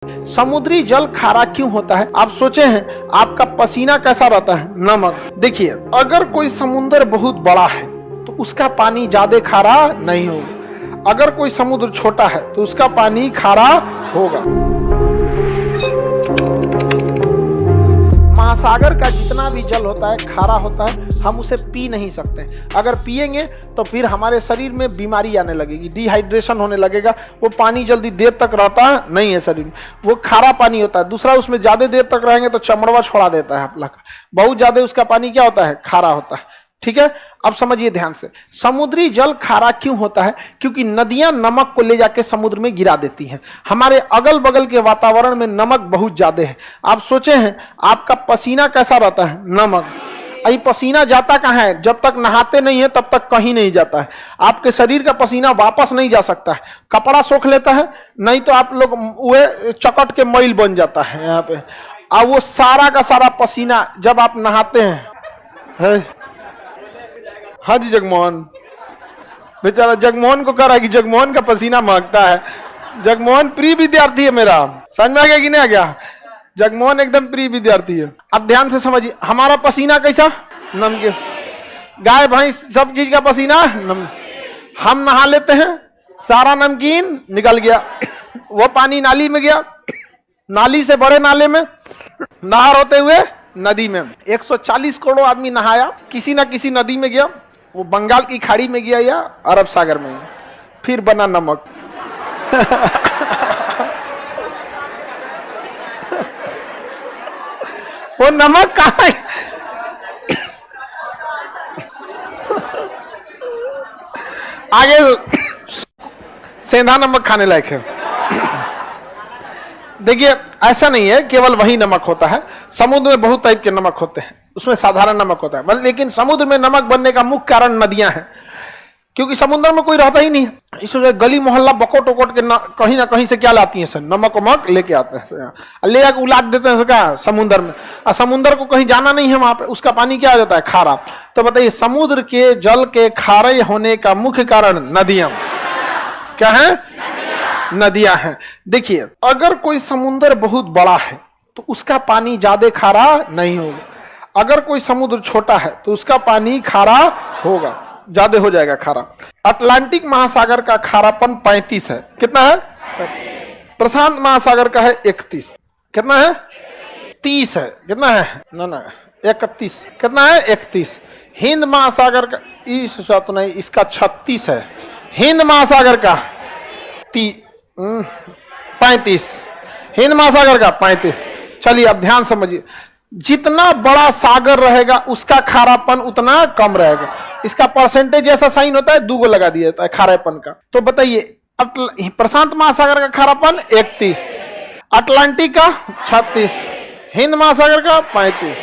समुद्री जल खारा क्यों होता है? आप सोचे हैं आपका पसीना कैसा रहता है? नमक। देखिए, अगर कोई समुद्र बहुत बड़ा है तो उसका पानी ज्यादा खारा नहीं होगा। अगर कोई समुद्र छोटा है तो उसका पानी खारा होगा। महासागर का जितना भी जल होता है खारा होता है, हम उसे पी नहीं सकते। अगर पिएंगे तो फिर हमारे शरीर में बीमारी आने लगेगी, डिहाइड्रेशन होने लगेगा। वो पानी जल्दी देर तक रहता नहीं है शरीर में, वो खारा पानी होता है। दूसरा, उसमें ज्यादा देर तक रहेंगे तो चमड़वा छोड़ा देता है आपला का। बहुत ज्यादा उसका पानी क्या होता है? खारा होता है। ठीक है, अब समझिए ध्यान से, समुद्री जल खारा क्यों होता है? क्योंकि नदियां नमक को ले जाके समुद्र में गिरा देती हैं। हमारे अगल बगल के वातावरण में नमक बहुत ज्यादा है। आप सोचे हैं आपका पसीना कैसा रहता है? नमक। अभी पसीना जाता कहाँ है? जब तक नहाते नहीं है तब तक कहीं नहीं जाता है। आपके शरीर का पसीना वापस नहीं जा सकता है। कपड़ा सोख लेता है, नहीं तो आप लोग वो चकट के मैल बन जाता है यहाँ पे। और वो सारा का सारा पसीना जब आप नहाते हैं, हाँ जी, जगमोहन बेचारा जगमोहन को कह रहा है कि जगमोहन का पसीना महकता है। जगमोहन प्रिय विद्यार्थी है मेरा, समझ में आ गया कि नहीं आ गया? जगमोहन एकदम प्रिय विद्यार्थी है। अब ध्यान से समझिए, हमारा पसीना कैसा? नमकीन। गाय भैंस सब चीज का पसीना हम नहा लेते हैं, सारा नमकीन निकल गया, वो पानी नाली में गया, नाली से बड़े नाले में, नहर होते हुए नदी में। 140 करोड़ आदमी नहाया, किसी ना किसी नदी में गया, वो बंगाल की खाड़ी में गया या अरब सागर में गया, फिर बना नमक। वो नमक कहाँ है? आगे सेंधा नमक खाने लायक है। देखिए, ऐसा नहीं है केवल वही नमक होता है। समुद्र में बहुत टाइप के नमक होते हैं, उसमें साधारण नमक होता है, लेकिन समुद्र में नमक बनने का मुख्य कारण नदियां हैं। क्योंकि समुद्र में कोई रहता ही नहीं है, इसलिए गली मोहल्ला बकोट वकोट के कहीं ना कहीं से क्या लाती है सर? नमक वमक लेके आते हैं, ले आके उलाट देते हैं क्या समुद्र में। और समुद्र को कहीं जाना नहीं है, वहां पे उसका पानी क्या आ जाता है? खारा। तो बताइए, समुद्र के जल के खारे होने का मुख्य कारण नदियां क्या है? नदियां हैं। देखिए, अगर कोई समुद्र बहुत बड़ा है तो उसका पानी ज्यादा खारा नहीं होगा। अगर कोई समुद्र छोटा है तो उसका पानी खारा होगा, ज्यादा हो जाएगा खारा। अटलांटिक महासागर का खारापन 35 है। कितना है? प्रशांत महासागर का है 31। कितना है? 30 है। कितना है? ना 31। कितना है? 31। हिंद महासागर का तो नहीं, इसका 36 है। हिंद महासागर का 35। हिंद महासागर का 35। चलिए अब ध्यान समझिए, जितना बड़ा सागर रहेगा उसका खारापन उतना कम रहेगा। इसका परसेंटेज ऐसा साइन होता है, 2 को लगा दिया जाता है खारेपन का। तो बताइए, प्रशांत महासागर का खारापन 31, अटलांटिक का 36, हिंद महासागर का 35।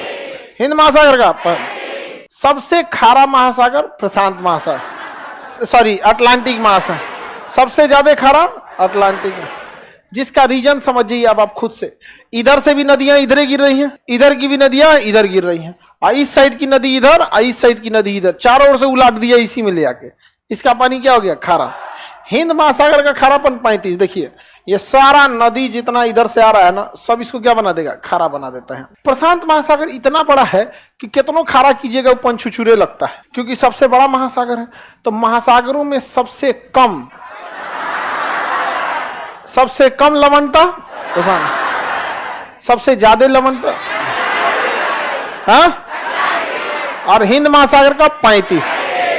हिंद महासागर का सबसे खारा महासागर प्रशांत महासागर, सॉरी अटलांटिक महासागर। सबसे ज्यादा खारा अटलांटिक में, जिसका रीजन समझिए अब आप खुद से। इधर से भी नदियां इधर गिर रही हैं, इधर की भी नदियां इधर गिर रही हैं, इस साइड की नदी इधर, इस साइड की नदी इधर, चारों ओर से उलाट दिया इसी में ले आके। इसका पानी क्या हो गया? खारा। हिंद महासागर का खारापन 35। देखिए, ये सारा नदी जितना इधर से आ रहा है ना, सब इसको क्या बना देगा? खारा बना देता है। प्रशांत महासागर इतना बड़ा है कि कितनों खारा कीजिएगा वो पंचुचुरे लगता है, क्योंकि सबसे बड़ा महासागर है। तो महासागरों में सबसे कम लवणता प्रशांत, सबसे ज्यादा लवणता हाँ, और हिंद महासागर का 35।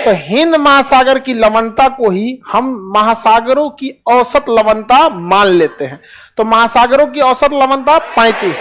तो हिंद महासागर की लवणता को ही हम महासागरों की औसत लवणता मान लेते हैं। तो महासागरों की औसत लवणता 35।